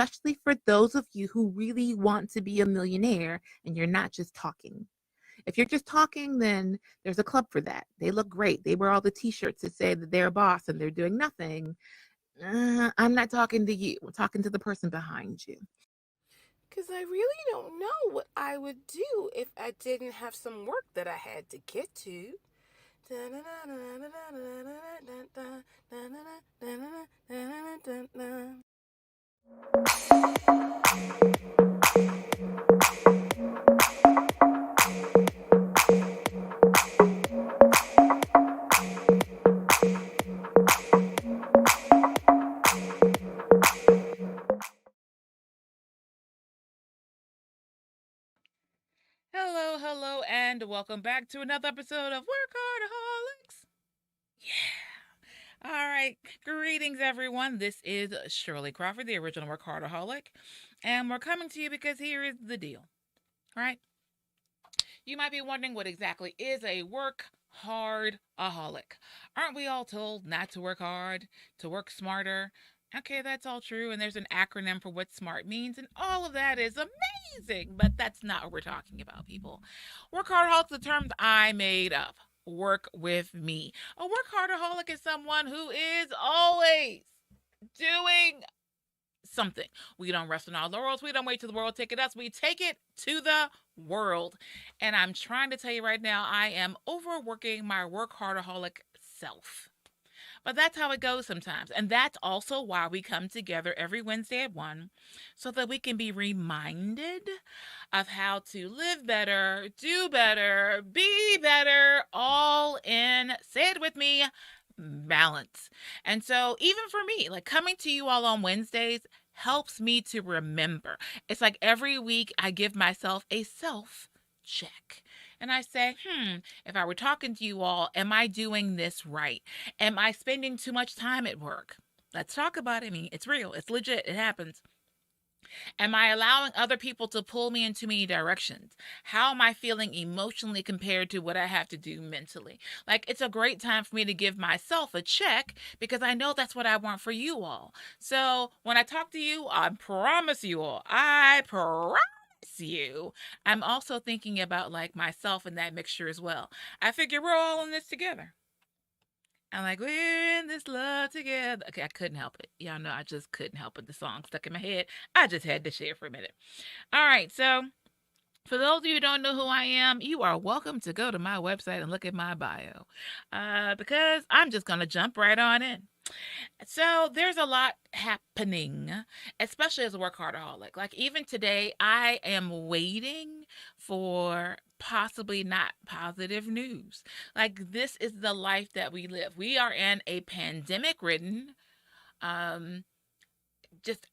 especially for those of you who really want to be a millionaire and you're not just talking. If you're just talking, then there's a club for that. They look great. They wear all the t-shirts that say that they're a boss and they're doing nothing. I'm not talking to you. I'm talking to the person behind you. Because I really don't know what I would do if I didn't have some work that I had to get to. Hello, and welcome back to another episode of WorkHARDaholics. Yeah. All right. Greetings, everyone. This is Shirley Crawford, the original WorkHARDaholic, and we're coming to you because here is the deal. All right. You might be wondering what exactly is a work-hard-aholic. Aren't we all told not to work hard, to work smarter? Okay, that's all true, and there's an acronym for what SMART means, and all of that is amazing, but that's not what we're talking about, people. Work-hardaholic is a term that I made up. Work with me. A work-hardaholic is someone who is always doing something. We don't rest on our laurels. We don't wait till the world take it us. We take it to the world. And I'm trying to tell you right now, I am overworking my work-hardaholic self. But that's how it goes sometimes. And that's also why we come together every Wednesday at 1, so that we can be reminded of how to live better, do better, be better, all in, say it with me, balance. And so even for me, like coming to you all on Wednesdays helps me to remember. It's like every week I give myself a self check. And I say, if I were talking to you all, am I doing this right? Am I spending too much time at work? Let's talk about it. I mean, it's real. It's legit. It happens. Am I allowing other people to pull me in too many directions? How am I feeling emotionally compared to what I have to do mentally? Like, it's a great time for me to give myself a check because I know that's what I want for you all. So when I talk to you, I promise you all, I'm also thinking about like myself in that mixture as well. I figure we're all in this together. I'm like, we're in this love together. Okay, I couldn't help it. Y'all know I just couldn't help it. The song stuck in my head. I just had to share for a minute. All right, so for those of you who don't know who I am, you are welcome to go to my website and look at my bio. Because I'm just going to jump right on in. So there's a lot happening, especially as a workaholic. Like even today, I am waiting for possibly not positive news. Like this is the life that we live. We are in a pandemic-ridden, just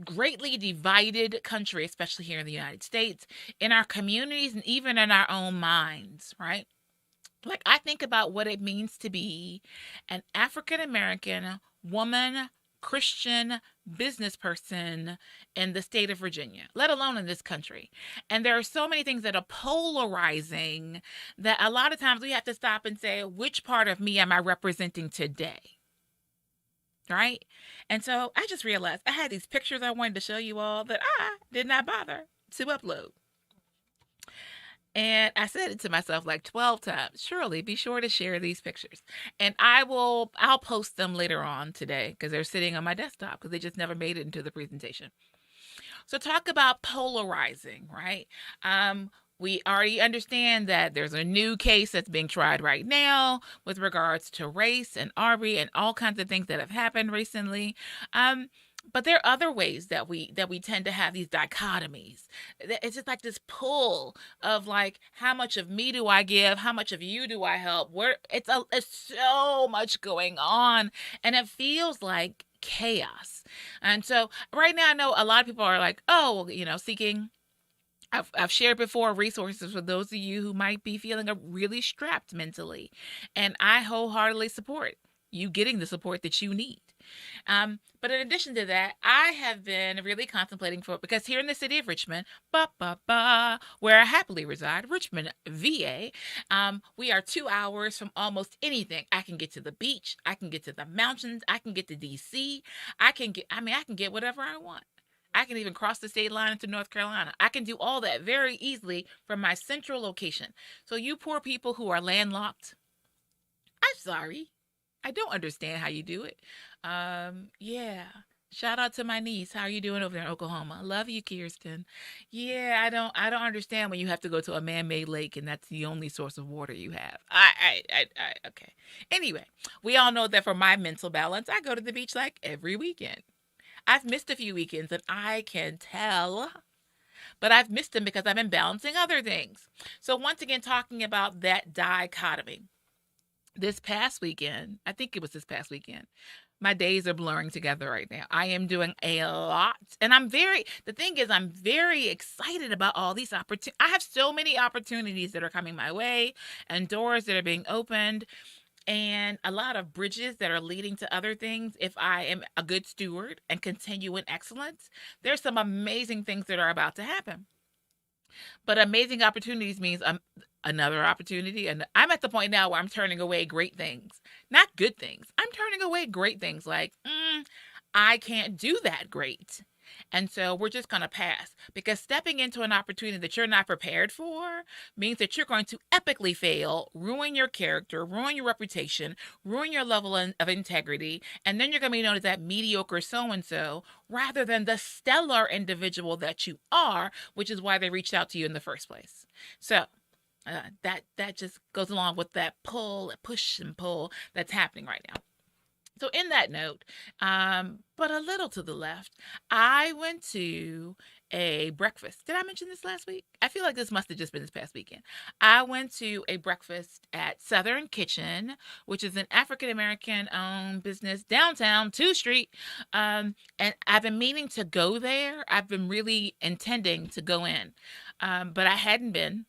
greatly divided country, especially here in the United States, in our communities and even in our own minds, right? Like I think about what it means to be an African American woman, Christian business person in the state of Virginia, let alone in this country. And there are so many things that are polarizing that a lot of times we have to stop and say, which part of me am I representing today? Right? And so I just realized I had these pictures I wanted to show you all that I did not bother to upload. And I said it to myself like 12 times. Surely be sure to share these pictures. And I'll post them later on today because they're sitting on my desktop because they just never made it into the presentation. So talk about polarizing, right? We already understand that there's a new case that's being tried right now with regards to race and Arbery and all kinds of things that have happened recently. But there are other ways that we tend to have these dichotomies. It's just like this pull of like, how much of me do I give? How much of you do I help? It's so much going on, and it feels like chaos. And so right now, I know a lot of people are like, oh, seeking. I've shared before resources for those of you who might be feeling really strapped mentally, and I wholeheartedly support. you getting the support that you need. But in addition to that, I have been really contemplating because here in the city of Richmond, where I happily reside, Richmond, VA, we are 2 hours from almost anything. I can get to the beach, I can get to the mountains, I can get to DC, I can get whatever I want. I can even cross the state line into North Carolina. I can do all that very easily from my central location. So you poor people who are landlocked, I'm sorry. I don't understand how you do it. Yeah. Shout out to my niece. How are you doing over there in Oklahoma? Love you, Kirsten. Yeah, I don't understand when you have to go to a man-made lake and that's the only source of water you have. Okay. Anyway, we all know that for my mental balance, I go to the beach like every weekend. I've missed a few weekends and I can tell, but I've missed them because I've been balancing other things. So once again, talking about that dichotomy. This past weekend, I think it was this past weekend, my days are blurring together right now. I am doing a lot. And I'm very excited about all these opportunities. I have so many opportunities that are coming my way and doors that are being opened and a lot of bridges that are leading to other things. If I am a good steward and continue in excellence, there's some amazing things that are about to happen. But amazing opportunities means another opportunity. And I'm at the point now where I'm turning away great things, not good things. I'm turning away great things like, I can't do that great. And so we're just going to pass, because stepping into an opportunity that you're not prepared for means that you're going to epically fail, ruin your character, ruin your reputation, ruin your level of integrity. And then you're going to be known as that mediocre so-and-so rather than the stellar individual that you are, which is why they reached out to you in the first place. So that just goes along with that push and pull that's happening right now. So in that note, but a little to the left, I went to a breakfast. Did I mention this last week? I feel like this must have just been this past weekend. I went to a breakfast at Southern Kitchen, which is an African-American owned business downtown 2nd Street. And I've been meaning to go there. I've been really intending to go in, but I hadn't been.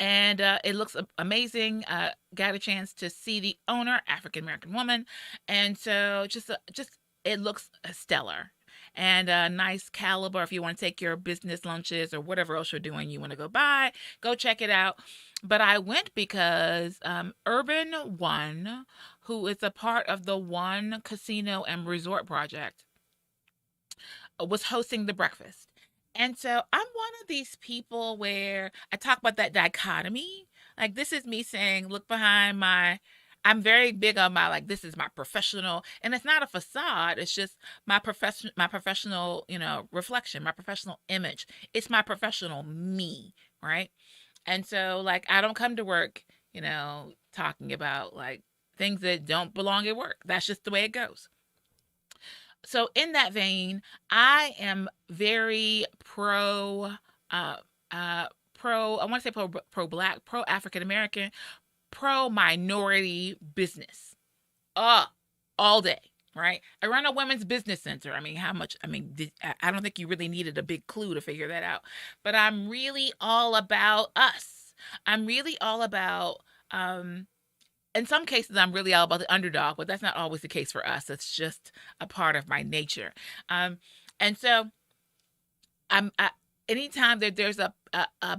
And it looks amazing. Got a chance to see the owner, African-American woman. And so just it looks stellar and a nice caliber. If you want to take your business lunches or whatever else you're doing, you want to go by, go check it out. But I went because Urban One, who is a part of the One Casino and Resort Project, was hosting the breakfast. And so I'm one of these people where I talk about that dichotomy. Like, this is me saying, look behind I'm very big on this is my professional, and it's not a facade. It's just my professional, reflection, my professional image. It's my professional me, right? And so I don't come to work, talking about things that don't belong at work. That's just the way it goes. So in that vein, I am very pro Black, pro African American, pro minority business. All day, right? I run a women's business center. I don't think you really needed a big clue to figure that out. But I'm really all about us. I'm really all about in some cases, I'm really all about the underdog, but that's not always the case for us. It's just a part of my nature. And so anytime that there's a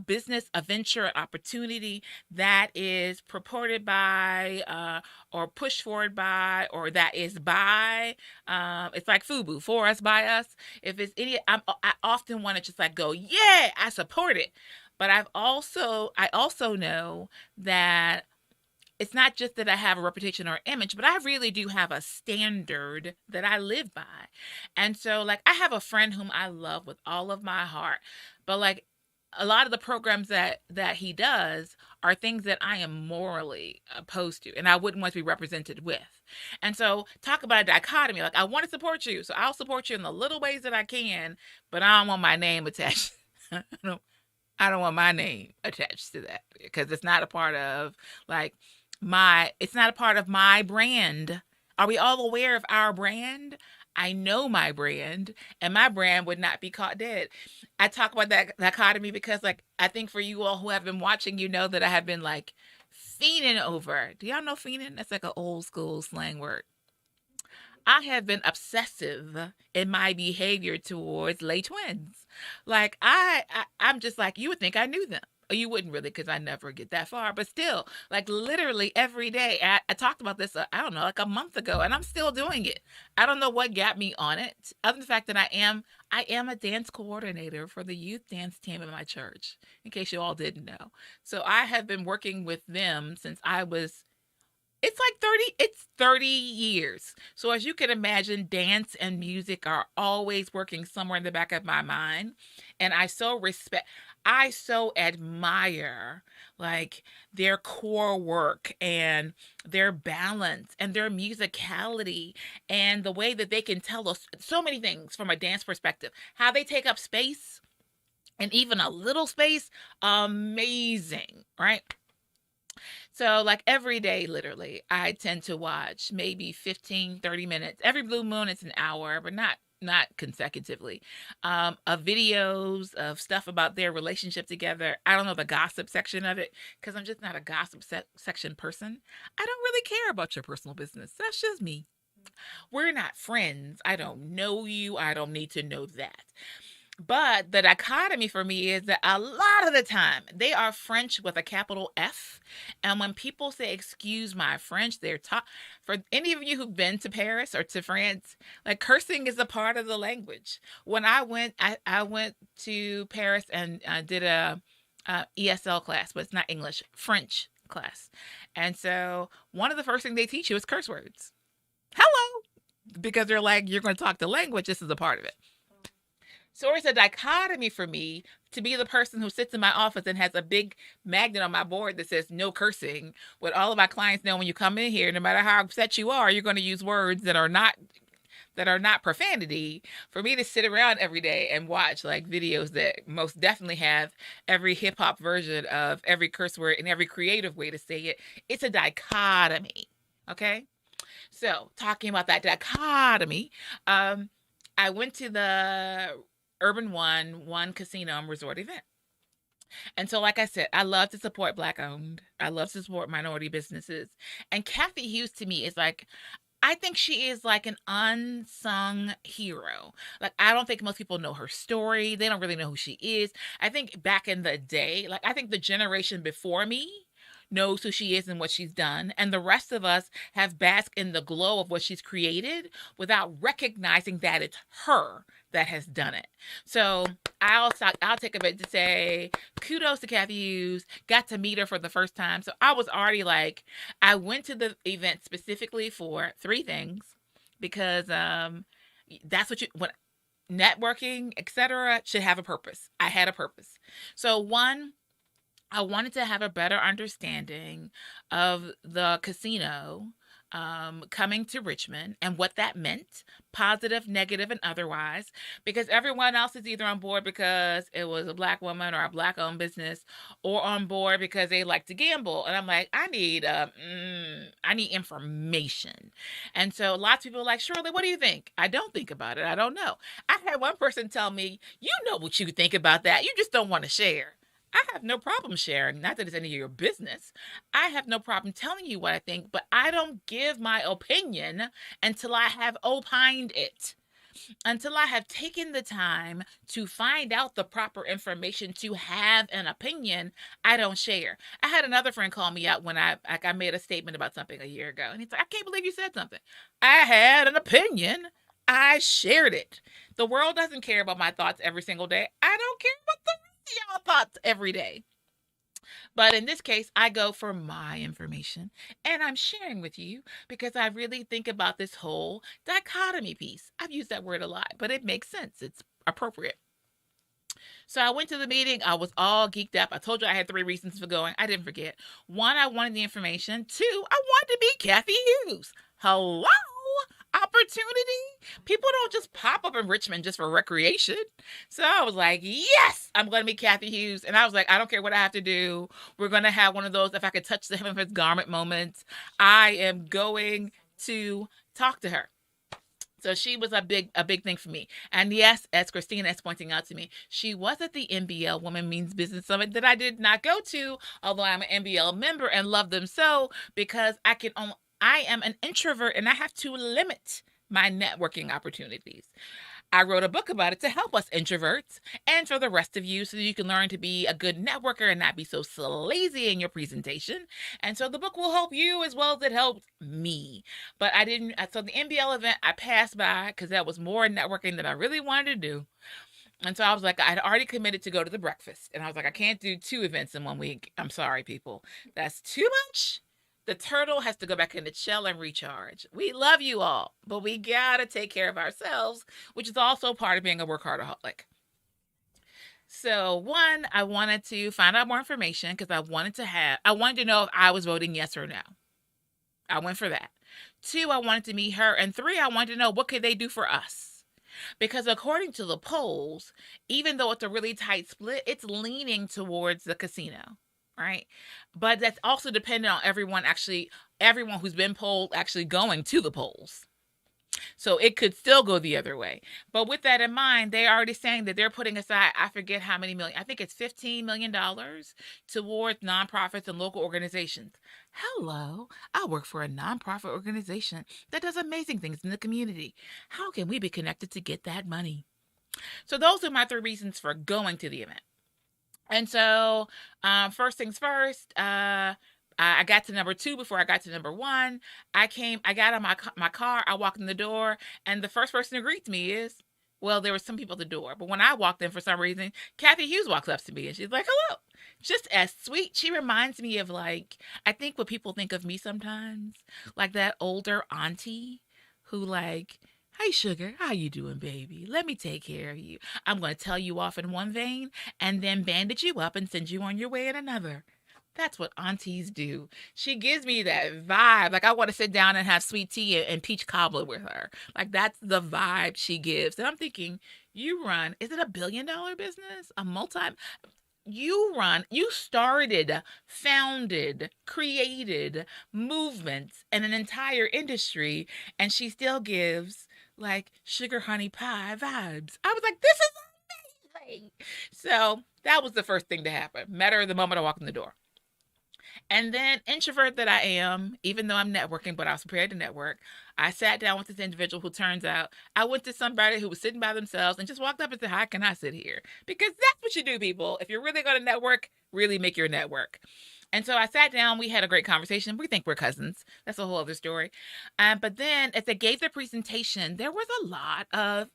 business, a venture, an opportunity that is purported by or pushed forward by, or that is by, it's like FUBU, for us, by us. If it's I often want to just go, yeah, I support it. But I also know that it's not just that I have a reputation or image, but I really do have a standard that I live by. And so I have a friend whom I love with all of my heart, but a lot of the programs that he does are things that I am morally opposed to and I wouldn't want to be represented with. And so talk about a dichotomy. I want to support you, so I'll support you in the little ways that I can, but I don't want my name attached. I don't want my name attached to that, because it's not a part of it's not a part of my brand. Are we all aware of our brand? I know my brand, and my brand would not be caught dead. I talk about that dichotomy because I think for you all who have been watching, that I have been fiending over. Do y'all know fiending? That's like an old school slang word. I have been obsessive in my behavior towards lay twins. Like I'm just like, you would think I knew them. You wouldn't really, because I never get that far. But still, like literally every day. I talked about this, I don't know, like a month ago, and I'm still doing it. I don't know what got me on it, other than the fact that I am a dance coordinator for the youth dance team in my church, in case you all didn't know. So I have been working with them since I was, it's 30 years. So as you can imagine, dance and music are always working somewhere in the back of my mind. And I so admire like their core work and their balance and their musicality and the way that they can tell us so many things from a dance perspective, how they take up space and even a little space. Amazing, right? So like every day, literally, I tend to watch maybe 15, 30 minutes. Every blue moon, it's an hour, but not consecutively, of videos of stuff about their relationship together. I don't know the gossip section of it, because I'm just not a gossip section person. I don't really care about your personal business. That's just me. We're not friends. I don't know you. I don't need to know that. But the dichotomy for me is that a lot of the time they are French with a capital F. And when people say, excuse my French, for any of you who've been to Paris or to France, like cursing is a part of the language. When I went to Paris and did a ESL class, but it's not English, French class. And so one of the first things they teach you is curse words. Hello. Because they're like, you're going to talk the language. This is a part of it. So it's a dichotomy for me to be the person who sits in my office and has a big magnet on my board that says no cursing, with all of my clients know when you come in here, no matter how upset you are, you're going to use words that are not profanity. For me to sit around every day and watch like videos that most definitely have every hip hop version of every curse word and every creative way to say it, it's a dichotomy. Okay. So talking about that dichotomy, I went to the Urban One casino and resort event. And so, like I said, I love to support Black owned. I love to support minority businesses. And Kathy Hughes to me is like, I think she is like an unsung hero. Like, I don't think most people know her story. They don't really know who she is. I think back in the day, like, I think the generation before me knows who she is and what she's done. And the rest of us have basked in the glow of what she's created without recognizing that it's her that has done it. So I'll take a bit to say kudos to Kathy Hughes. Got to meet her for the first time. So I was already like, I went to the event specifically for 3 things, because that's what networking, etc., should have a purpose. I had a purpose. So 1, I wanted to have a better understanding of the casino coming to Richmond and what that meant, positive, negative, and otherwise, because everyone else is either on board because it was a Black woman or a Black-owned business, or on board because they like to gamble. And I'm like, I need information. And so lots of people are like, Shirley, what do you think? I don't think about it. I don't know. I had one person tell me, you know what you think about that. You just don't want to share. I have no problem sharing. Not that it's any of your business. I have no problem telling you what I think, but I don't give my opinion until I have opined it. Until I have taken the time to find out the proper information to have an opinion, I don't share. I had another friend call me out when I made a statement about something a year ago. And he's like, I can't believe you said something. I had an opinion. I shared it. The world doesn't care about my thoughts every single day. I don't care about y'all thoughts every day. But in this case, I go for my information, and I'm sharing with you because I really think about this whole dichotomy piece. I've used that word a lot, but it makes sense. It's appropriate. So I went to the meeting. I was all geeked up. I told you I had 3 reasons for going. I didn't forget. 1, I wanted the information. 2, I wanted to meet Kathy Hughes. Hello? Opportunity. People don't just pop up in Richmond just for recreation. So I was like, yes, I'm going to meet Kathy Hughes. And I was like, I don't care what I have to do. We're going to have one of those, if I could touch the hem of his garment moments. I am going to talk to her. So she was a big thing for me. And yes, as Christina is pointing out to me, she was at the NBL Women Means Business Summit that I did not go to, although I'm an NBL member and love them so, because I am an introvert and I have to limit my networking opportunities. I wrote a book about it to help us introverts and for the rest of you so that you can learn to be a good networker and not be so lazy in your presentation. And so the book will help you as well as it helped me. But I didn't, so the NBL event I passed by because that was more networking than I really wanted to do. And so I was like, I had already committed to go to the breakfast. And I was like, I can't do 2 events in 1 week. I'm sorry, people. That's too much. The turtle has to go back in its shell and recharge. We love you all, but we gotta take care of ourselves, which is also part of being a workaholic. So 1, I wanted to find out more information because I wanted to know if I was voting yes or no. I went for that. 2, I wanted to meet her. And 3, I wanted to know what could they do for us. Because according to the polls, even though it's a really tight split, it's leaning towards the casino. Right. But that's also dependent on everyone who's been polled actually going to the polls. So it could still go the other way. But with that in mind, they're already saying that they're putting aside, I forget how many million, I think it's $15 million towards nonprofits and local organizations. Hello, I work for a nonprofit organization that does amazing things in the community. How can we be connected to get that money? So those are my 3 reasons for going to the event. And so, first things first, I got to number 2 before I got to number 1. I got on my car, I walked in the door, and the first person to greet me there were some people at the door, but when I walked in, for some reason, Kathy Hughes walks up to me and she's like, hello. Just as sweet. She reminds me of I think what people think of me sometimes, like that older auntie who hey, sugar, how you doing, baby? Let me take care of you. I'm going to tell you off in one vein and then bandage you up and send you on your way in another. That's what aunties do. She gives me that vibe. I want to sit down and have sweet tea and peach cobbler with her. That's the vibe she gives. And I'm thinking, is it $1 billion business? You started, founded, created movements and an entire industry, and she still gives sugar honey pie vibes. I was like, this is amazing. So that was the first thing to happen. Met her the moment I walked in the door. And then, introvert that I am, even though I'm networking, but I was prepared to network, I sat down with this individual who turns out I went to somebody who was sitting by themselves and just walked up and said, how can I sit here? Because that's what you do, people. If you're really going to network, really make your network. And so I sat down, we had a great conversation. We think we're cousins. That's a whole other story. But then as they gave their presentation, there was a lot of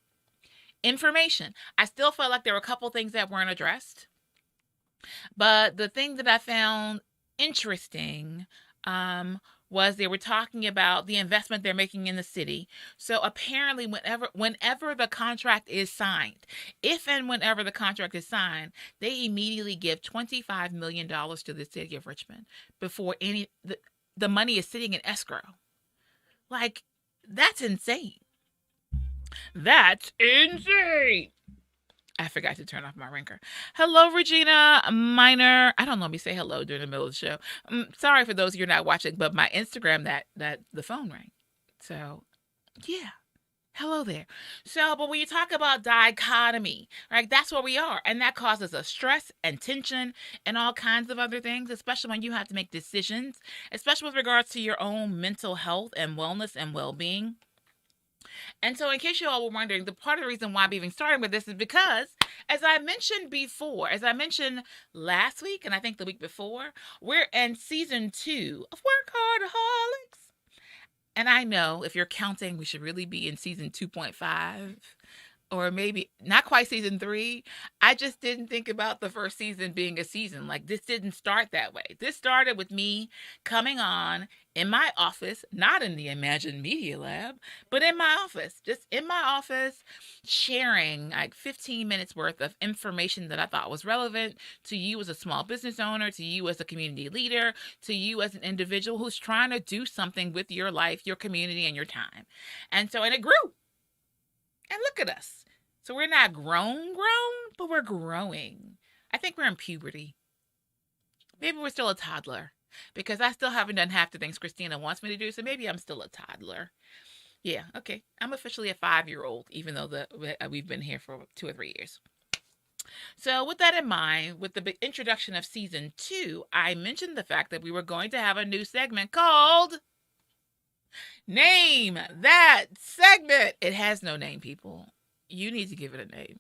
information. I still felt like there were a couple things that weren't addressed. But the thing that I found interesting was they were talking about the investment they're making in the city. So apparently whenever the contract is signed, if and whenever the contract is signed, they immediately give $25 million to the city of Richmond before the money is sitting in escrow. That's insane. That's insane. I forgot to turn off my ringer. Hello, Regina Minor. I don't know me say hello during the middle of the show. Sorry for those of you who are not watching, but my Instagram, that the phone rang. So, yeah. Hello there. So, but when you talk about dichotomy, right, that's where we are. And that causes us stress and tension and all kinds of other things, especially when you have to make decisions, especially with regards to your own mental health and wellness and well-being. And so in case you all were wondering, the part of the reason why I'm even starting with this is because, as I mentioned last week, and I think the week before, we're in season 2 of WorkHARDaholics. And I know if you're counting, we should really be in season 2.5. Or maybe not quite season 3. I just didn't think about the first season being a season. This didn't start that way. This started with me coming on in my office, not in the Imagine Media Lab, but in my office, just in my office, sharing 15 minutes worth of information that I thought was relevant to you as a small business owner, to you as a community leader, to you as an individual who's trying to do something with your life, your community, and your time. And it grew. And look at us. So we're not grown, but we're growing. I think we're in puberty. Maybe we're still a toddler because I still haven't done half the things Christina wants me to do. So maybe I'm still a toddler. Yeah, okay. I'm officially a 5-year-old, even though we've been here for 2 or 3 years. So, with that in mind, with the big introduction of season 2, I mentioned the fact that we were going to have a new segment called Name That Segment. It has no name, people. You need to give it a name.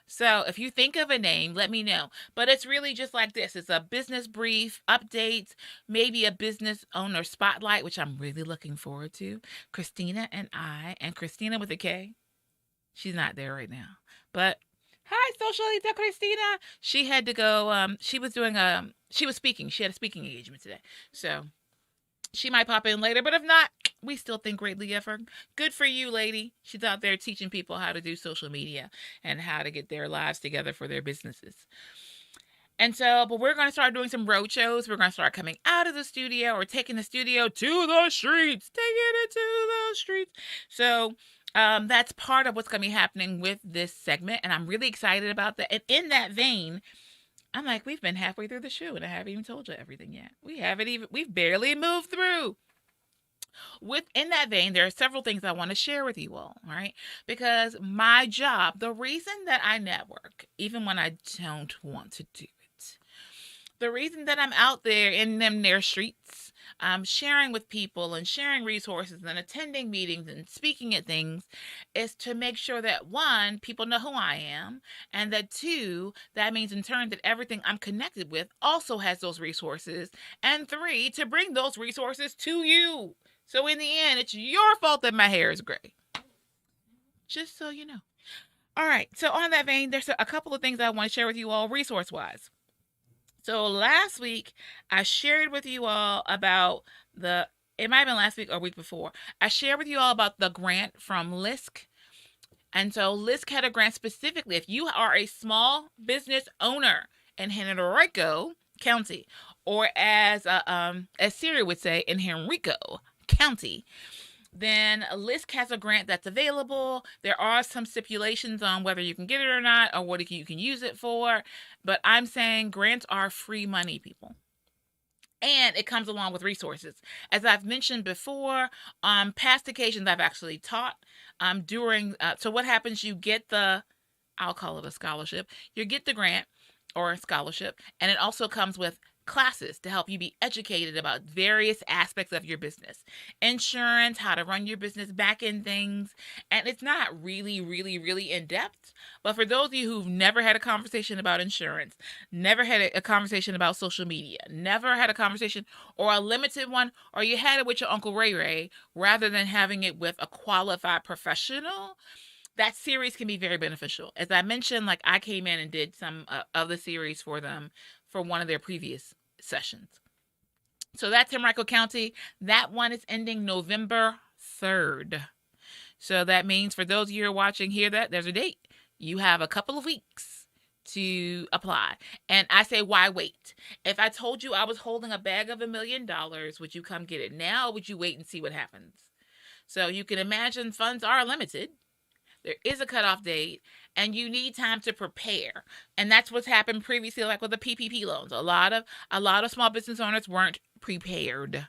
So if you think of a name, let me know. But it's really just like this. It's a business brief, updates, maybe a business owner spotlight, which I'm really looking forward to. Christina and Christina with a K. She's not there right now. But hi, Socialita Christina. She had to go, she was speaking. She had a speaking engagement today. So she might pop in later, but if not, we still think greatly of her. Good for you, lady. She's out there teaching people how to do social media and how to get their lives together for their businesses. And so, but we're going to start doing some road shows. We're going to start coming out of the studio or taking the studio to the streets, taking it to the streets. So that's part of what's going to be happening with this segment. And I'm really excited about that. And in that vein, I'm like, we've been halfway through the show and I haven't even told you everything yet. We've barely moved through. Within that vein, there are several things I want to share with you all, right? Because my job, the reason that I network, even when I don't want to do it, the reason that I'm out there in their streets, sharing with people and sharing resources and attending meetings and speaking at things is to make sure that, one, people know who I am, and that, two, that means in turn that everything I'm connected with also has those resources, and three, to bring those resources to you. So in the end, it's your fault that my hair is gray. Just so you know. All right. So on that vein, there's a couple of things I want to share with you all resource-wise. So last week, I shared with you all about it might have been last week or week before. I shared with you all about the grant from LISC. And so LISC had a grant specifically. If you are a small business owner in Henrico County, or as Siri would say, in Henrico County, then LISC has a grant that's available. There are some stipulations on whether you can get it or not, or what you can use it for. But I'm saying grants are free money, people. And it comes along with resources. As I've mentioned before, on past occasions I've actually taught so what happens, you get I'll call it a scholarship. You get the grant or a scholarship, and it also comes with classes to help you be educated about various aspects of your business. Insurance, how to run your business, back-end things. And it's not really, really, really in-depth. But for those of you who've never had a conversation about insurance, never had a conversation about social media, never had a conversation or a limited one, or you had it with your Uncle Ray Ray, rather than having it with a qualified professional, that series can be very beneficial. As I mentioned, like I came in and did some of the series for them for one of their previous sessions. So that's Henrico County. That one is ending November 3rd. So that means for those of you who are watching, hear that, there's a date. You have a couple of weeks to apply. And I say, why wait? If I told you I was holding a bag of $1 million, would you come get it now, or would you wait and see what happens? So you can imagine funds are limited. There is a cutoff date, and you need time to prepare. And that's what's happened previously, like with the PPP loans. A lot of small business owners weren't prepared.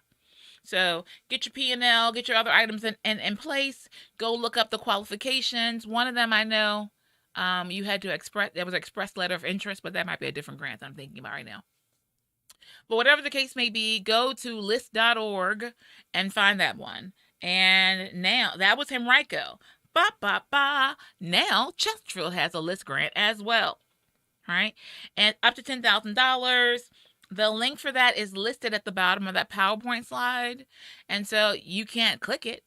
So get your P&L, get your other items in place. Go look up the qualifications. One of them I know you had to there was an express letter of interest, but that might be a different grant I'm thinking about right now. But whatever the case may be, go to list.org and find that one. And now, that was Henrico. Now, Chesterfield has a LISC grant as well, right? And up to $10,000. The link for that is listed at the bottom of that PowerPoint slide. And so you can't click it,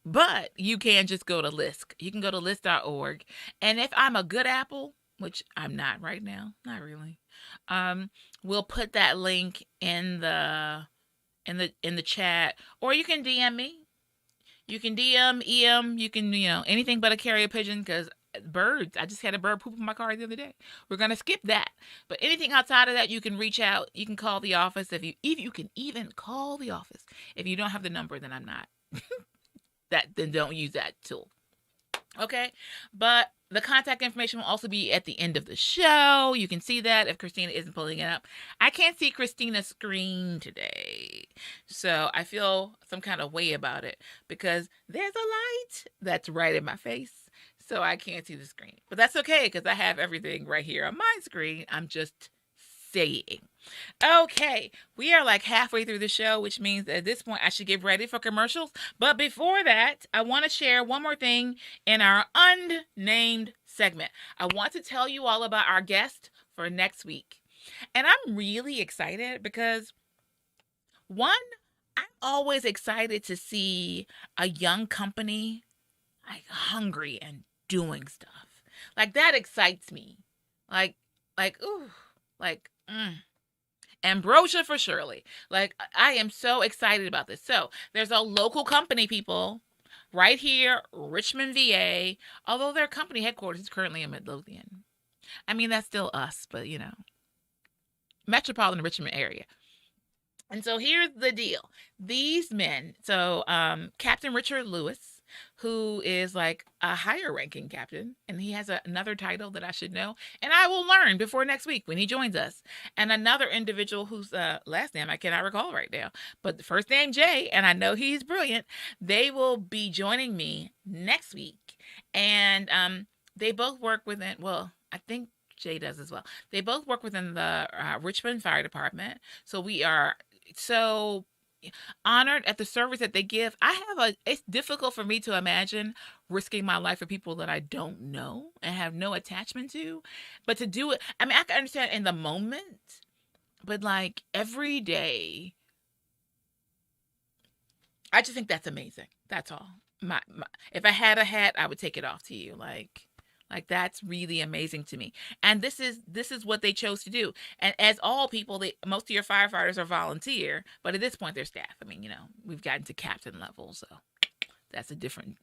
but you can just go to LISC. You can go to list.org. And if I'm a good apple, which I'm not right now, not really, we'll put that link in the chat, or you can DM me. You can DM, EM, you can, anything but a carrier pigeon, because birds, I just had a bird poop in my car the other day. We're going to skip that. But anything outside of that, you can reach out. You can call the office. If you can even call the office. If you don't have the number, then I'm not. Then don't use that tool. Okay? But the contact information will also be at the end of the show. You can see that if Christina isn't pulling it up. I can't see Christina's screen today. So I feel some kind of way about it because there's a light that's right in my face. So I can't see the screen. But that's okay because I have everything right here on my screen. I'm just saying. Okay, we are like halfway through the show, which means that at this point I should get ready for commercials. But before that, I want to share one more thing in our unnamed segment. I want to tell you all about our guest for next week. And I'm really excited because, one, I'm always excited to see a young company like hungry and doing stuff. Like that excites me. Ooh, like, ambrosia for Shirley. Like, I am so excited about this. So there's a local company, people, right here, Richmond, VA, although their company headquarters is currently in Midlothian. I mean, that's still us, but metropolitan Richmond area. And so here's the deal. These men, so Captain Richard Lewis, who is like a higher ranking captain, and he has another title that I should know, and I will learn before next week when he joins us. And another individual whose last name I cannot recall right now, but the first name Jay, and I know he's brilliant. They will be joining me next week, and they both work within, well, I think Jay does as well. They both work within the Richmond Fire Department. So we are so honored at the service that they give. It's difficult for me to imagine risking my life for people that I don't know and have no attachment to, but to do it, I mean, I can understand in the moment, but like every day, I just think that's amazing. That's all. If I had a hat, I would take it off to you. Like that's really amazing to me. And this is what they chose to do. And as all people, most of your firefighters are volunteer, but at this point they're staff. I mean, we've gotten to captain level, so that's a different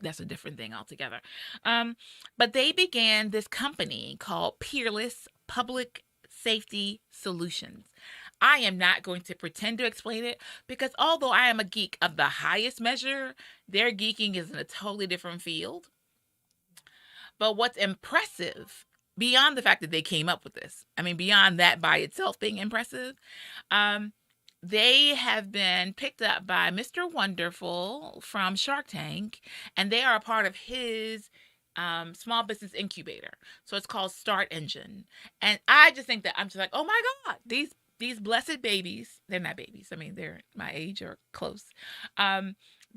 thing altogether. But they began this company called Peerless Public Safety Solutions. I am not going to pretend to explain it because although I am a geek of the highest measure, their geeking is in a totally different field. But what's impressive, beyond the fact that they came up with this, I mean, beyond that by itself being impressive, they have been picked up by Mr. Wonderful from Shark Tank, and they are a part of his small business incubator. So it's called Start Engine. And I just think that I'm just like, oh my God, these blessed babies, they're not babies. I mean, they're my age or close.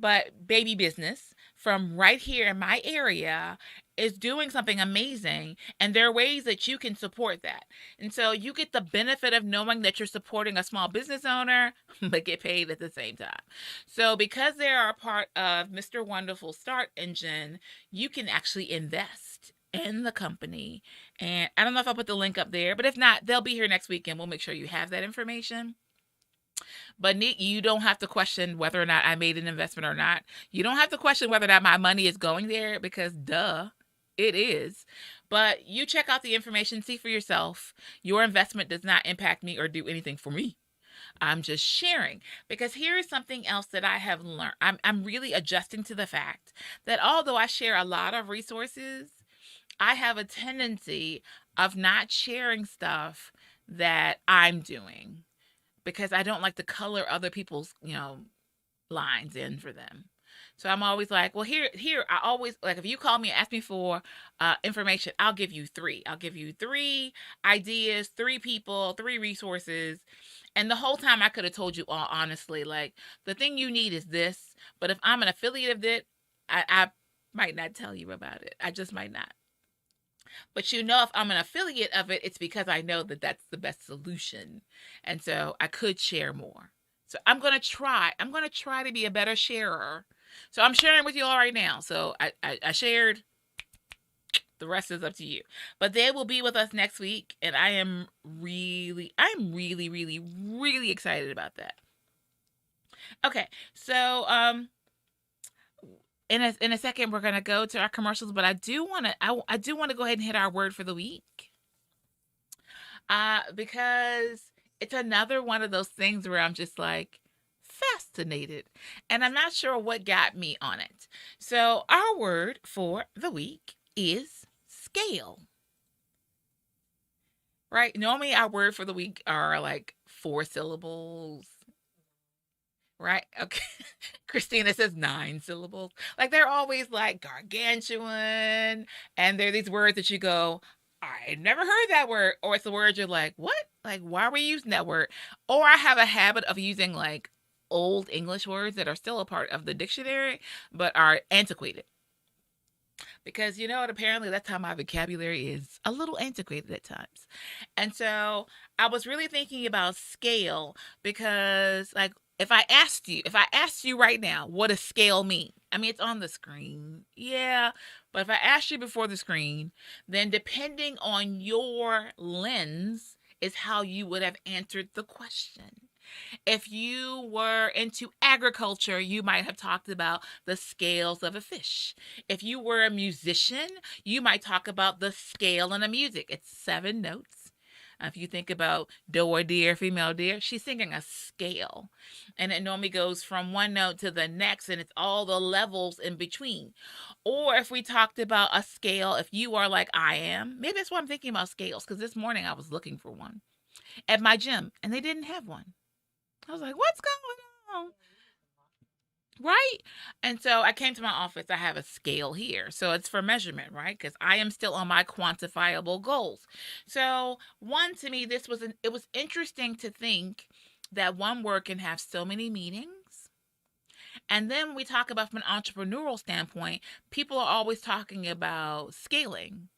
But baby business from right here in my area is doing something amazing, and there are ways that you can support that. And so you get the benefit of knowing that you're supporting a small business owner, but get paid at the same time. So because they are a part of Mr. Wonderful Start Engine, you can actually invest in the company. And I don't know if I'll put the link up there, but if not, they'll be here next week and we'll make sure you have that information. But you don't have to question whether or not I made an investment or not. You don't have to question whether or not my money is going there because duh, it is. But you check out the information, see for yourself. Your investment does not impact me or do anything for me. I'm just sharing because here is something else that I have learned. I'm really adjusting to the fact that although I share a lot of resources, I have a tendency of not sharing stuff that I'm doing because I don't like to color other people's, lines in for them. So I'm always like, well, here, I always, like, if you call me and ask me for information, I'll give you 3. I'll give you 3 ideas, 3 people, 3 resources. And the whole time I could have told you all honestly, like, the thing you need is this. But if I'm an affiliate of it, I might not tell you about it. I just might not. But if I'm an affiliate of it, it's because I know that that's the best solution. And so I could share more. So I'm going to try. I'm going to try to be a better sharer. So I'm sharing with you all right now. So I shared. The rest is up to you. But they will be with us next week. And I'm really, really excited about that. Okay. So, in a second, we're gonna go to our commercials, but I do want to go ahead and hit our word for the week, because it's another one of those things where I'm just like fascinated, and I'm not sure what got me on it. So our word for the week is scale. Right? Normally, our word for the week are like 4 syllables. right? Okay. Christina says 9 syllables. Like they're always like gargantuan. And they're these words that you go, I never heard that word. Or it's a word you're like, what? Like, why are we using that word? Or I have a habit of using like old English words that are still a part of the dictionary, but are antiquated. Because you know what? Apparently, that's how my vocabulary is a little antiquated at times. And so I was really thinking about scale because, like, if I asked you right now, what does scale mean? I mean, it's on the screen. Yeah. But if I asked you before the screen, then depending on your lens is how you would have answered the question. If you were into agriculture, you might have talked about the scales of a fish. If you were a musician, you might talk about the scale in a music. It's 7 notes. If you think about do or deer, female deer, she's singing a scale. And it normally goes from one note to the next, and it's all the levels in between. Or if we talked about a scale, if you are like I am, maybe that's why I'm thinking about scales, because this morning I was looking for one at my gym, and they didn't have one. I was like, what's going on? Right? And so I came to my office. I have a scale here. So it's for measurement, right? Because I am still on my quantifiable goals. So one, to me, it was interesting to think that one word can have so many meanings. And then we talk about from an entrepreneurial standpoint, people are always talking about scaling.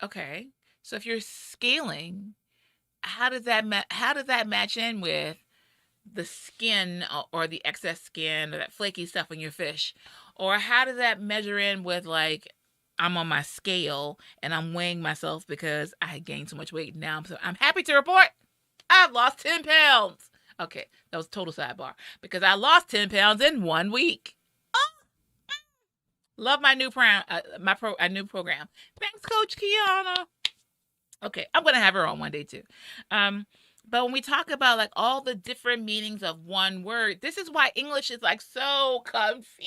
Okay. So if you're scaling, how does that match in with the skin or the excess skin or that flaky stuff on your fish? Or how does that measure in with, like, I'm on my scale and I'm weighing myself because I had gained so much weight. Now I'm happy to report I've lost 10 pounds. Okay, that was a total sidebar because I lost 10 pounds in 1 week. Oh, love my new new program. Thanks, Coach Kiana. Okay, I'm gonna have her on one day too. But when we talk about like all the different meanings of one word, this is why English is like so confusing.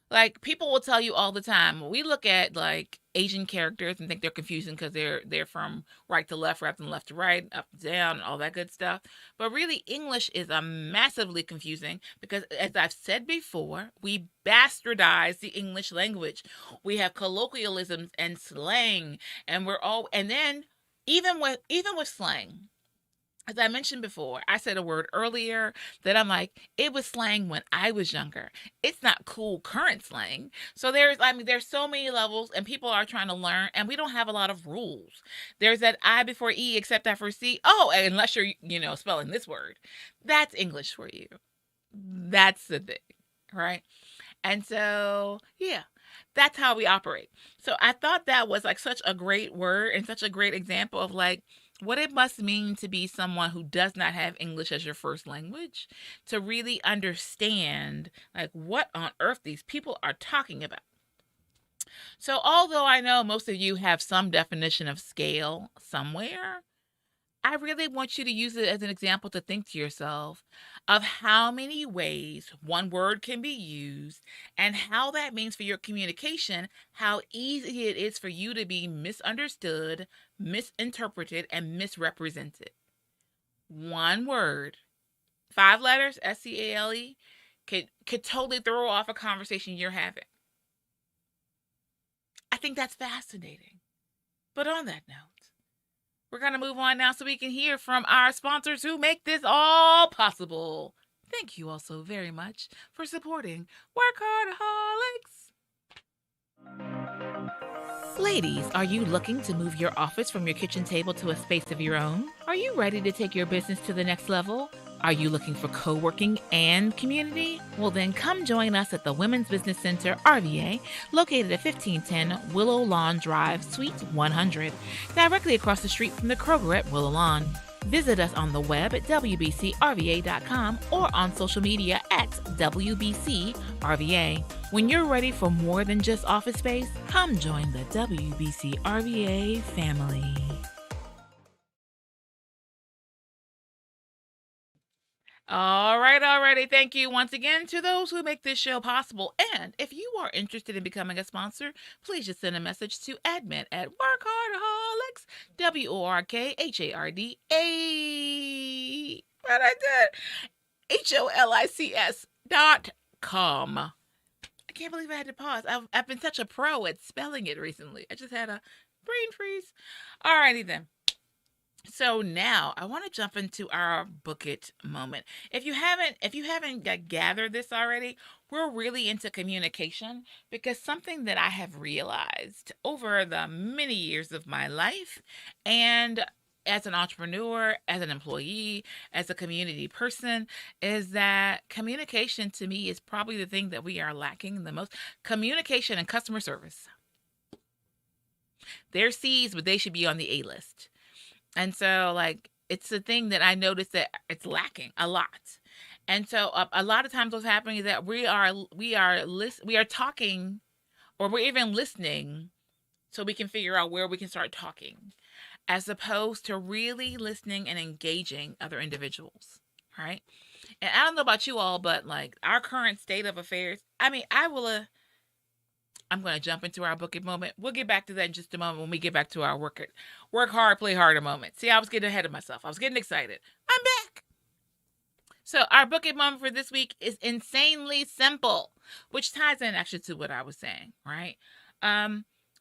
Like people will tell you all the time, we look at like Asian characters and think they're confusing because they're from right to left, rather than left to right, up to down, all that good stuff. But really, English is a massively confusing because, as I've said before, we bastardize the English language. We have colloquialisms and slang, and then even with slang. As I mentioned before, I said a word earlier that I'm like, it was slang when I was younger. It's not cool current slang. So there's so many levels and people are trying to learn and we don't have a lot of rules. There's that I before E except after C. Oh, unless you're, spelling this word. That's English for you. That's the thing, right? And so, yeah, that's how we operate. So I thought that was like such a great word and such a great example of like, what it must mean to be someone who does not have English as your first language, to really understand like what on earth these people are talking about. So although I know most of you have some definition of scale somewhere, I really want you to use it as an example to think to yourself of how many ways one word can be used and how that means for your communication, how easy it is for you to be misunderstood, misinterpreted, and misrepresented. One word, 5 letters, SCALE, could totally throw off a conversation you're having. I think that's fascinating. But on that note, we're going to move on now so we can hear from our sponsors who make this all possible. Thank you all so very much for supporting WorkHARDaholics. Ladies, are you looking to move your office from your kitchen table to a space of your own? Are you ready to take your business to the next level? Are you looking for co-working and community? Well, then come join us at the Women's Business Center, RVA, located at 1510 Willow Lawn Drive, Suite 100, directly across the street from the Kroger at Willow Lawn. Visit us on the web at wbcrva.com or on social media at WBCRVA. When you're ready for more than just office space, come join the WBCRVA family. Alrighty. Thank you once again to those who make this show possible. And if you are interested in becoming a sponsor, please just send a message to admin at WorkHARDaholics, WORKHARDA. Right, I did. HOLICS.com. I can't believe I had to pause. I've been such a pro at spelling it recently. I just had a brain freeze. Alrighty then. So now I want to jump into our book it moment. If you haven't gathered this already, we're really into communication, because something that I have realized over the many years of my life, and as an entrepreneur, as an employee, as a community person, is that communication to me is probably the thing that we are lacking the most. Communication and customer service. They're C's, but they should be on the A list. And so, like, it's a thing that I noticed that it's lacking a lot. And so, a lot of times, what's happening is that we are talking, or we're even listening, so we can figure out where we can start talking, as opposed to really listening and engaging other individuals, right? And I don't know about you all, but like our current state of affairs, I mean, I'm going to jump into our book it moment. We'll get back to that in just a moment when we get back to our work hard, play harder moment. See, I was getting ahead of myself. I was getting excited. I'm back. So our book it moment for this week is insanely simple, which ties in actually to what I was saying, right?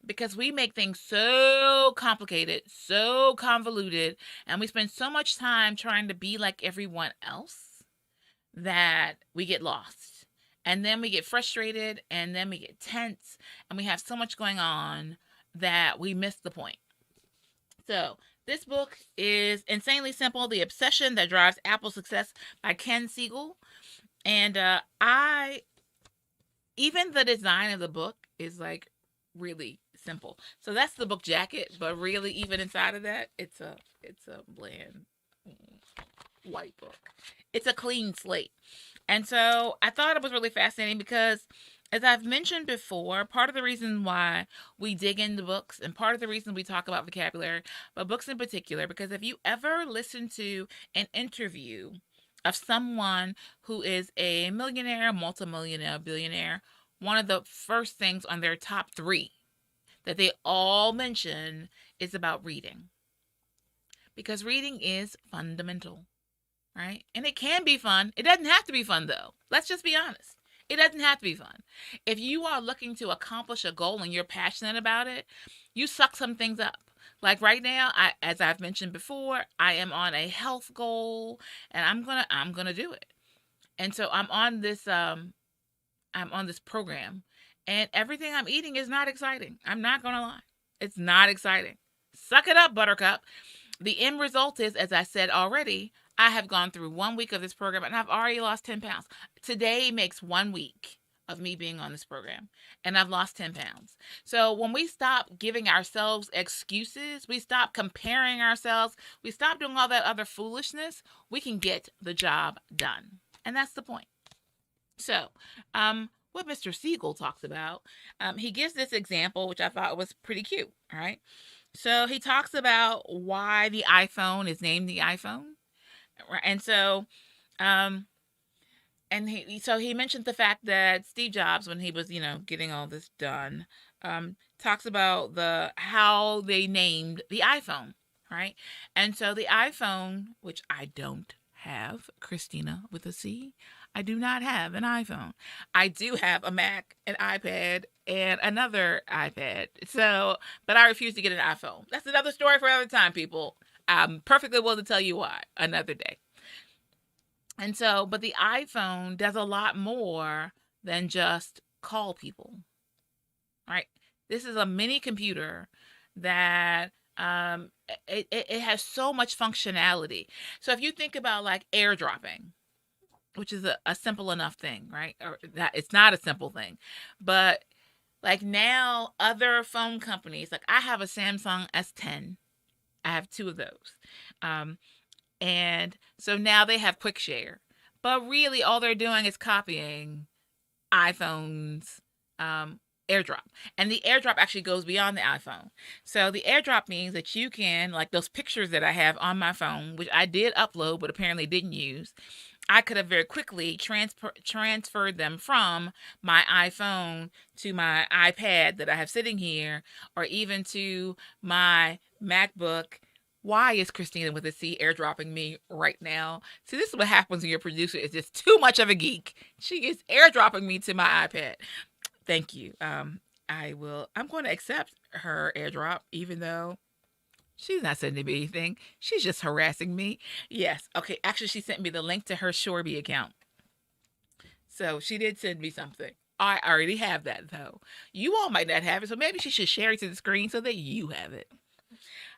Because we make things so complicated, so convoluted, and we spend so much time trying to be like everyone else that we get lost. And then we get frustrated, and then we get tense, and we have so much going on that we miss the point. So this book is insanely simple. The Obsession That Drives Apple Success by Ken Siegel. And even the design of the book is like really simple. So that's the book jacket, but really even inside of that, it's a bland white book. It's a clean slate. And so I thought it was really fascinating because, as I've mentioned before, part of the reason why we dig into books, and part of the reason we talk about vocabulary, but books in particular, because if you ever listen to an interview of someone who is a millionaire, multimillionaire, billionaire, one of the first things on their top 3 that they all mention is about reading. Because reading is fundamental. Right? And it can be fun. It doesn't have to be fun, though. Let's just be honest. It doesn't have to be fun. If you are looking to accomplish a goal and you're passionate about it, you suck some things up. Like right now, as I've mentioned before, I am on a health goal, and I'm gonna do it. And so I'm on this program, and everything I'm eating is not exciting. I'm not gonna lie. It's not exciting. Suck it up, Buttercup. The end result is, as I said already, I have gone through 1 week of this program, and I've already lost 10 pounds. Today makes 1 week of me being on this program, and I've lost 10 pounds. So when we stop giving ourselves excuses, we stop comparing ourselves, we stop doing all that other foolishness, we can get the job done. And that's the point. So, what Mr. Siegel talks about, he gives this example, which I thought was pretty cute, all right? So he talks about why the iPhone is named the iPhone. And so, he mentioned the fact that Steve Jobs, when he was, getting all this done, talks about how they named the iPhone, right? And so the iPhone, which I don't have, Christina with a C, I do not have an iPhone. I do have a Mac, an iPad, and another iPad. So, but I refuse to get an iPhone. That's another story for another time, people. I'm perfectly willing to tell you why another day. And so, but the iPhone does a lot more than just call people, right? This is a mini computer that it has so much functionality. So if you think about like airdropping, which is a simple enough thing, right? Or that it's not a simple thing, but like now other phone companies, like I have a Samsung S10. I have 2 of those. And so now they have quick share, but really all they're doing is copying iPhone's airdrop. And the airdrop actually goes beyond the iPhone. So the airdrop means that you can, like those pictures that I have on my phone, which I did upload, but apparently didn't use, I could have very quickly transferred them from my iPhone to my iPad that I have sitting here, or even to my MacBook Why is Christina with a C airdropping me right now? See, this is what happens when your producer is just too much of a geek. She is airdropping me to my iPad. Thank you. I'm going to accept her airdrop, even though she's not sending me anything. She's just harassing me. Yes. Okay. Actually, she sent me the link to her Shorby account. So she did send me something. I already have that, though. You all might not have it, so maybe she should share it to the screen so that you have it.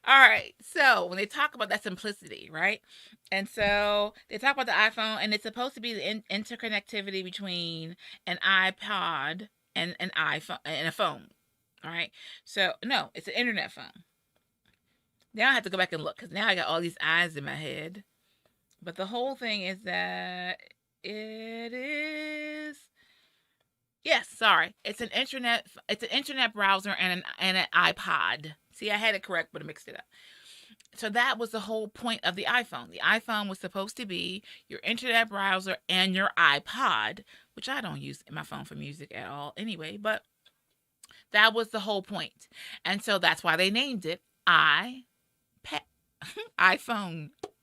All right. So when they talk about that simplicity, right? And so they talk about the iPhone, and it's supposed to be the interconnectivity between an iPod and an iPhone and a phone. All right. So no, it's an internet phone. Now I have to go back and look because now I got all these eyes in my head. But the whole thing is that it is. Yes, sorry. It's an internet browser and an iPod. See, I had it correct, but I mixed it up. So that was the whole point of the iPhone. The iPhone was supposed to be your internet browser and your iPod, which I don't use my phone for music at all anyway, but that was the whole point. And so that's why they named it iPhone.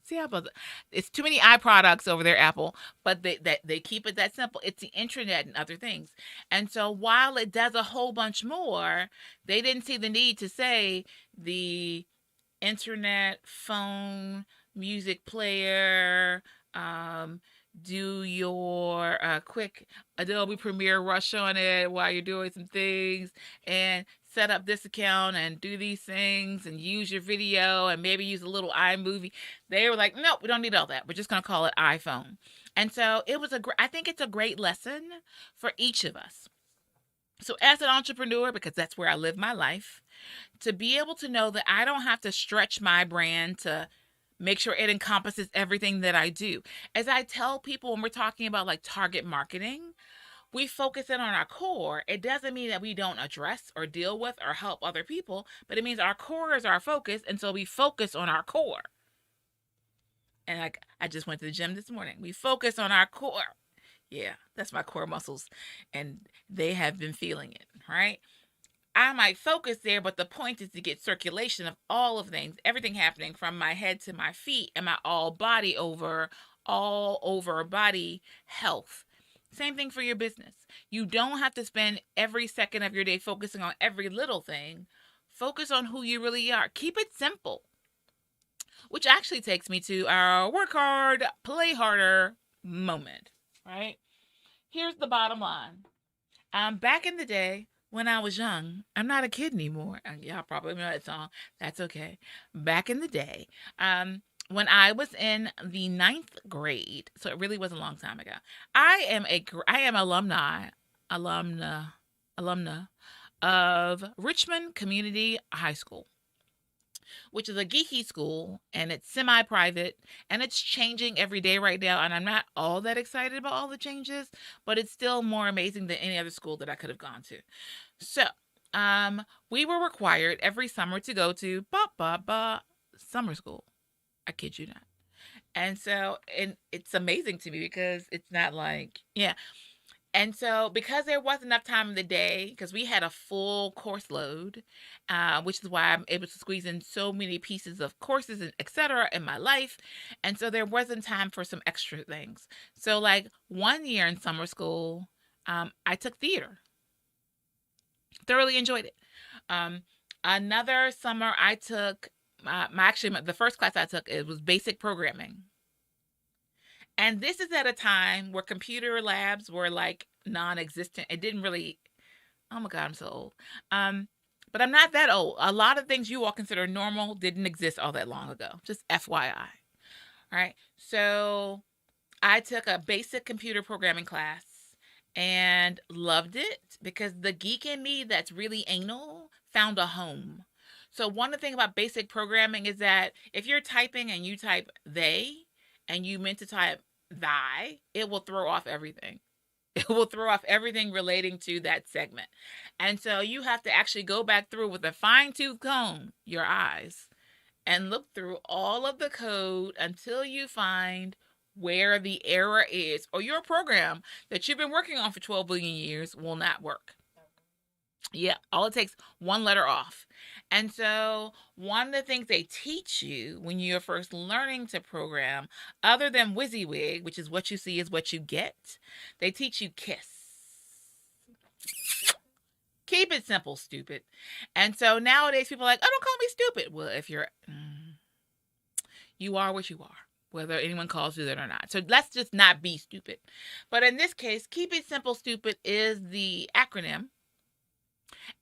See how about that? It's too many products over there, Apple, but they keep it that simple. It's the internet and other things. And so while it does a whole bunch more, they didn't see the need to say the internet, phone, music player, do your quick Adobe Premiere Rush on it while you're doing some things, and set up this account and do these things and use your video and maybe use a little iMovie. They were like, no, we don't need all that. We're just going to call it iPhone. And so it was I think it's a great lesson for each of us. So as an entrepreneur, because that's where I live my life, to be able to know that I don't have to stretch my brand to make sure it encompasses everything that I do. As I tell people when we're talking about like target marketing, we focus in on our core. It doesn't mean that we don't address or deal with or help other people, but it means our core is our focus, and so we focus on our core. And I just went to the gym this morning. We focus on our core. Yeah, that's my core muscles, and they have been feeling it, right? I might focus there, but the point is to get circulation of all of things, everything happening from my head to my feet and my all over body health. Same thing for your business. You don't have to spend every second of your day focusing on every little thing. Focus on who you really are. Keep it simple. Which actually takes me to our work hard, play harder moment, right? Here's the bottom line. Back in the day when I was young, I'm not a kid anymore. Y'all probably know that song. That's okay. Back in the day, when I was in the 9th grade, so it really was a long time ago. I am alumna of Richmond Community High School, which is a geeky school, and it's semi-private, and it's changing every day right now, and I'm not all that excited about all the changes, but it's still more amazing than any other school that I could have gone to. So, we were required every summer to go to summer school. I kid you not. And so, and it's amazing to me because it's not like, yeah. And so because there wasn't enough time in the day, because we had a full course load, which is why I'm able to squeeze in so many pieces of courses and et cetera in my life. And so there wasn't time for some extra things. So like one year in summer school, I took theater. Thoroughly enjoyed it. Another summer I took, the first class I took, it was basic programming. And this is at a time where computer labs were like non-existent. It didn't really, oh my God, I'm so old. But I'm not that old. A lot of things you all consider normal didn't exist all that long ago. Just FYI. All right. So I took a basic computer programming class and loved it because the geek in me that's really anal found a home. So one of the things about basic programming is that if you're typing and you type they, and you meant to type thy, it will throw off everything. It will throw off everything relating to that segment. And so you have to actually go back through with a fine-tooth comb, your eyes, and look through all of the code until you find where the error is, or your program that you've been working on for 12 billion years will not work. Yeah, all it takes one letter off. And so one of the things they teach you when you're first learning to program, other than WYSIWYG, which is what you see is what you get, they teach you KISS. Keep it simple, stupid. And so nowadays people are like, oh, don't call me stupid. Well, if you are what you are, whether anyone calls you that or not. So let's just not be stupid. But in this case, keep it simple, stupid is the acronym.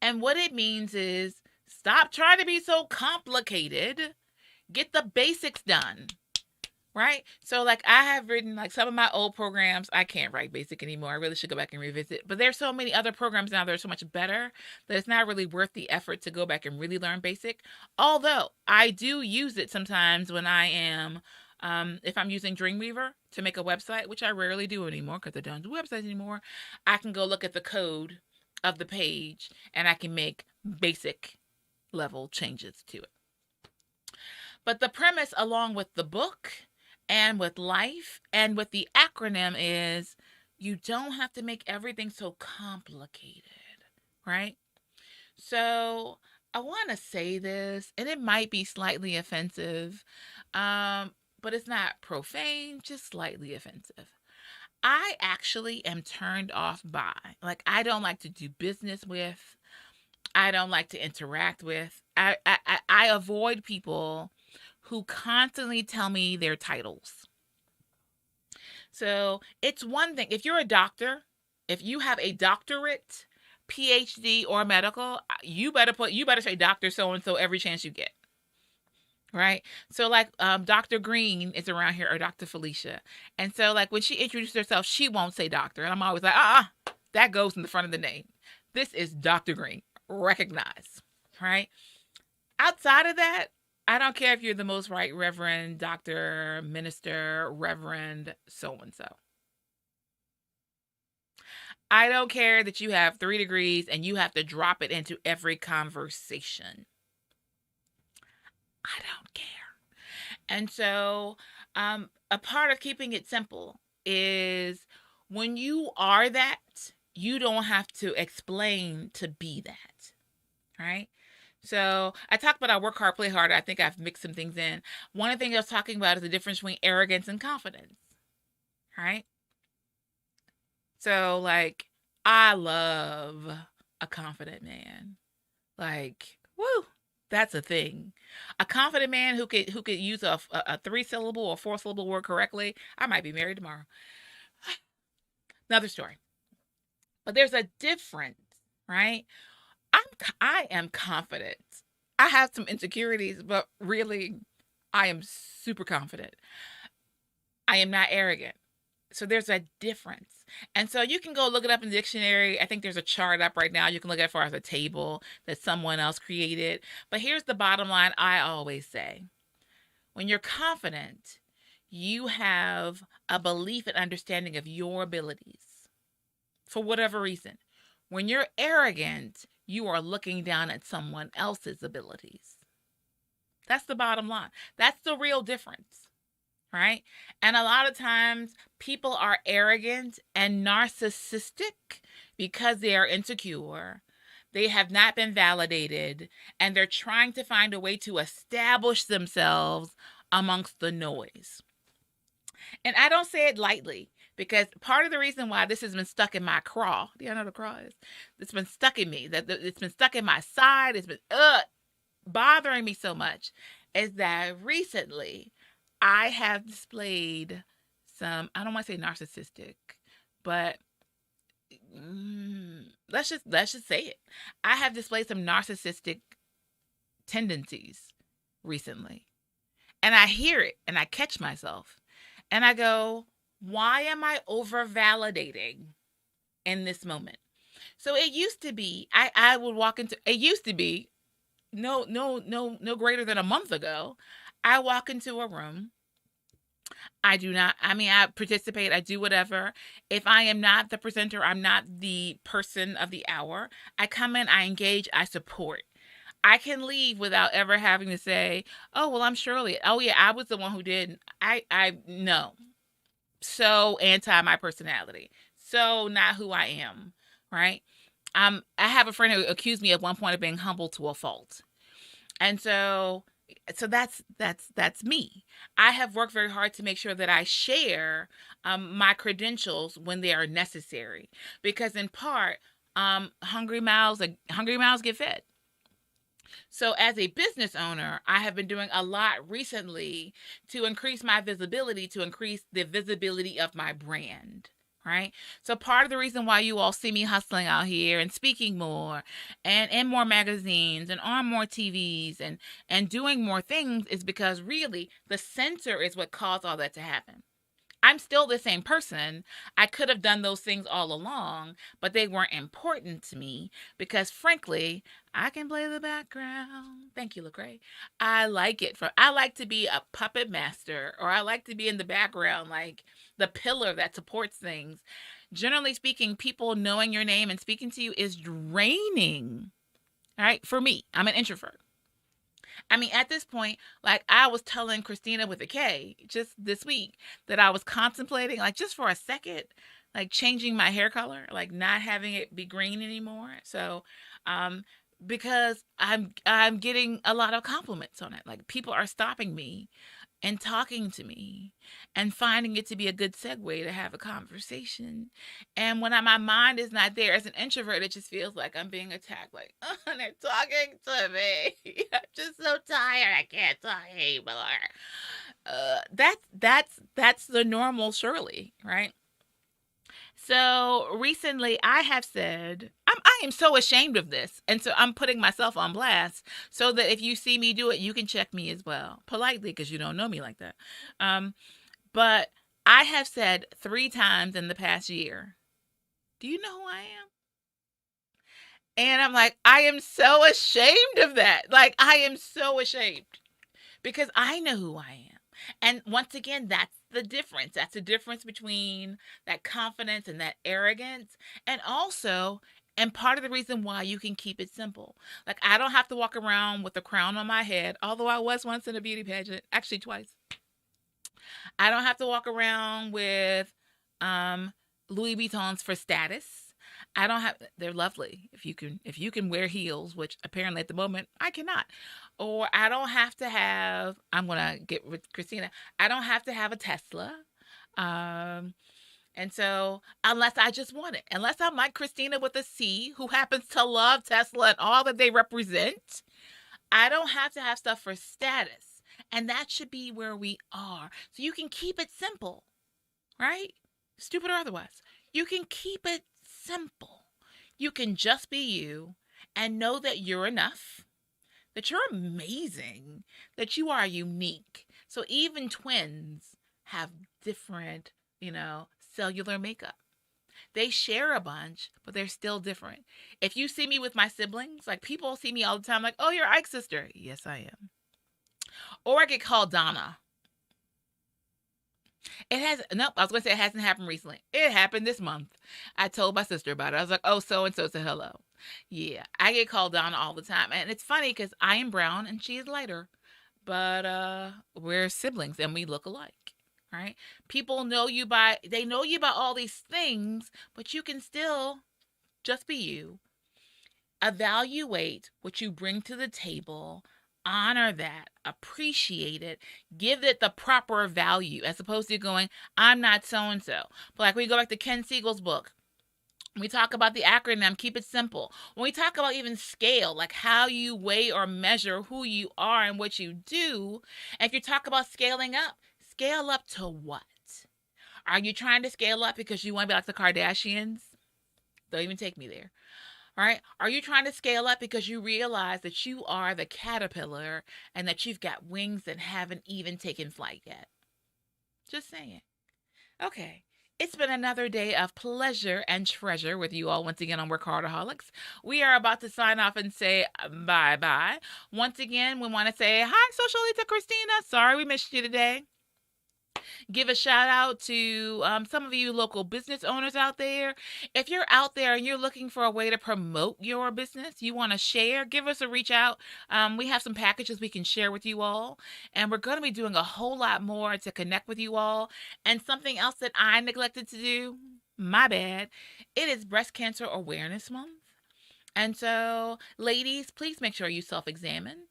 And what it means is stop trying to be so complicated. Get the basics done. Right? So like I have written like some of my old programs, I can't write basic anymore. I really should go back and revisit. But there's so many other programs now that are so much better that it's not really worth the effort to go back and really learn basic. Although I do use it sometimes when I am if I'm using Dreamweaver to make a website, which I rarely do anymore because I don't do websites anymore, I can go look at the code of the page and I can make basic level changes to it. But the premise along with the book and with life and with the acronym is you don't have to make everything so complicated, right? So I want to say this, and it might be slightly offensive, but it's not profane, just slightly offensive. I actually am turned off by, like, I don't like to do business with, I don't like to interact with, I avoid people who constantly tell me their titles. So it's one thing, if you're a doctor, if you have a doctorate, PhD, or medical, you better say Dr. So-and-so every chance you get. Right? So like Dr. Green is around here, or Dr. Felicia. And so like when she introduces herself, she won't say doctor. And I'm always like, that goes in the front of the name. This is Dr. Green. Recognize. Right? Outside of that, I don't care if you're the most right reverend, doctor, minister, reverend, so-and-so. I don't care that you have 3 degrees and you have to drop it into every conversation. I don't care. And so a part of keeping it simple is when you are that, you don't have to explain to be that, right? So I talked about I work hard, play hard. I think I've mixed some things in. One of the things I was talking about is the difference between arrogance and confidence, right? So like, I love a confident man. Like, woo, that's a thing. A confident man who could use a 3-syllable or 4-syllable word correctly. I might be married tomorrow. Another story. But there's a difference, right? I am confident. I have some insecurities, but really, I am super confident. I am not arrogant. So there's a difference. And so you can go look it up in the dictionary. I think there's a chart up right now. You can look at it as a table that someone else created. But here's the bottom line I always say. When you're confident, you have a belief and understanding of your abilities for whatever reason. When you're arrogant, you are looking down at someone else's abilities. That's the bottom line. That's the real difference, right? And a lot of times people are arrogant and narcissistic because they are insecure. They have not been validated, and they're trying to find a way to establish themselves amongst the noise. And I don't say it lightly, because part of the reason why this has been stuck in my craw, do you know what a craw is? It's been stuck in me, that it's been stuck in my side, it's been bothering me so much, is that recently I have displayed some, I don't want to say narcissistic, but let's just say it. I have displayed some narcissistic tendencies recently. And I hear it and I catch myself and I go, why am I over-validating in this moment? So it used to be, I would walk into, it used to be no greater than a month ago, I walk into a room. I participate, I do whatever. If I am not the presenter, I'm not the person of the hour, I come in, I engage, I support. I can leave without ever having to say, oh, well, I'm Shirley. Oh, yeah, I was the one who did. No. So anti my personality. So not who I am, right? I have a friend who accused me at one point of being humble to a fault. And so that's me. I have worked very hard to make sure that I share my credentials when they are necessary, because in part, hungry mouths get fed. So as a business owner, I have been doing a lot recently to increase my visibility, to increase the visibility of my brand. Right. So part of the reason why you all see me hustling out here and speaking more and in more magazines and on more TVs and doing more things is because really the center is what caused all that to happen. I'm still the same person. I could have done those things all along, but they weren't important to me because, frankly, I can play the background. Thank you, Lecrae. I like it. I like to be a puppet master, or I like to be in the background, like the pillar that supports things. Generally speaking, people knowing your name and speaking to you is draining. All right, for me, I'm an introvert. I mean, at this point, like I was telling Christina with a K just this week that I was contemplating, like just for a second, like changing my hair color, like not having it be green anymore. So, because I'm getting a lot of compliments on it. Like people are stopping me and talking to me and finding it to be a good segue to have a conversation. And when my mind is not there as an introvert, it just feels like I'm being attacked. Like, oh, they're talking to me. I'm just so tired. I can't talk anymore. That's the normal Shirley, right? So recently I have said, I am so ashamed of this. And so I'm putting myself on blast so that if you see me do it, you can check me as well. Politely, because you don't know me like that. But I have said 3 times in the past year, do you know who I am? And I'm like, I am so ashamed of that. Like, I am so ashamed because I know who I am. And once again, that's the difference. That's the difference between that confidence and that arrogance. And also, and part of the reason why you can keep it simple. Like, I don't have to walk around with a crown on my head, although I was once in a beauty pageant, actually twice. I don't have to walk around with Louis Vuittons for status. I don't have, they're lovely. If you can wear heels, which apparently at the moment I cannot. Or I don't have to have, I'm going to get with Christina, I don't have to have a Tesla. And so unless I just want it, unless I'm like Christina with a C who happens to love Tesla and all that they represent, I don't have to have stuff for status. And that should be where we are. So you can keep it simple, right? Stupid or otherwise. You can keep it simple. You can just be you and know that you're enough, that you're amazing, that you are unique. So even twins have different, cellular makeup. They share a bunch, but they're still different. If you see me with my siblings, like people see me all the time, like, oh, you're Ike's sister. Yes, I am. Or I get called Donna. I was going to say it hasn't happened recently. It happened this month. I told my sister about it. I was like, oh, so-and-so said hello. Yeah, I get called Donna all the time. And it's funny because I am brown and she is lighter. But we're siblings and we look alike. Right? People know you by all these things, but you can still just be you. Evaluate what you bring to the table, honor that, appreciate it, give it the proper value, as opposed to going, I'm not so-and-so. But like we go back to Ken Siegel's book, we talk about the acronym, keep it simple. When we talk about even scale, like how you weigh or measure who you are and what you do, and if you talk about scaling up, scale up to what? Are you trying to scale up because you want to be like the Kardashians? Don't even take me there. All right? Are you trying to scale up because you realize that you are the caterpillar and that you've got wings that haven't even taken flight yet? Just saying. Okay. It's been another day of pleasure and treasure with you all once again on WorkHARDaholics. We are about to sign off and say bye-bye. Once again, we want to say hi, socially, to Christina. Sorry we missed you today. Give a shout out to some of you local business owners out there. If you're out there and you're looking for a way to promote your business, you want to share, give us a reach out. We have some packages we can share with you all. And we're going to be doing a whole lot more to connect with you all. And something else that I neglected to do, my bad, it is Breast Cancer Awareness Month. And so, ladies, please make sure you self-examine.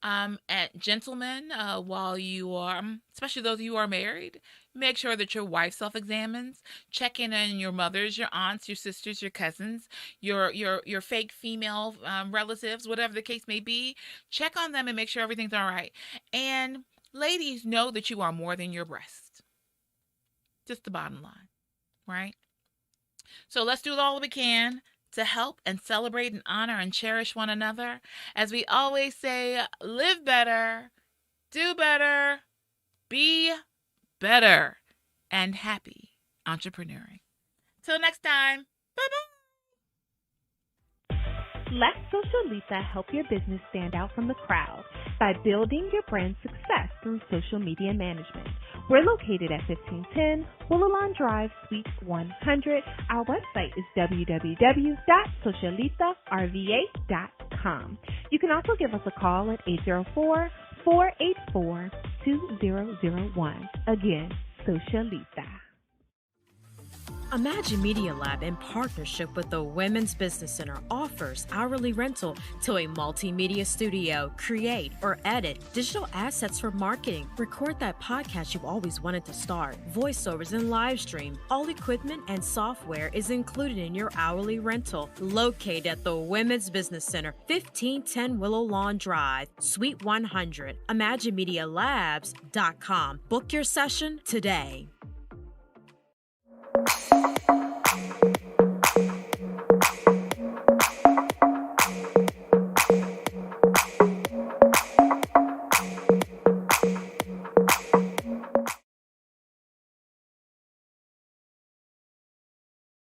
And gentlemen, while you are, especially those of you who are married, make sure that your wife self-examines. Check in on your mothers, your aunts, your sisters, your cousins, your fake female relatives, whatever the case may be. Check on them and make sure everything's all right. And ladies, know that you are more than your breast. Just the bottom line, right? So let's do all we can to help and celebrate and honor and cherish one another. As we always say, live better, do better, be better, and happy entrepreneuring. Till next time, bye-bye. Let Socialita help your business stand out from the crowd by building your brand success through social media management. We're located at 1510 Willalon Drive, Suite 100. Our website is www.socialitarva.com. You can also give us a call at 804-484-2001. Again, Socialita. Imagine Media Lab, in partnership with the Women's Business Center, offers hourly rental to a multimedia studio. Create or edit digital assets for marketing. Record that podcast you've always wanted to start. Voiceovers and live stream. All equipment and software is included in your hourly rental. Located at the Women's Business Center, 1510 Willow Lawn Drive, Suite 100. ImagineMediaLabs.com. Book your session today.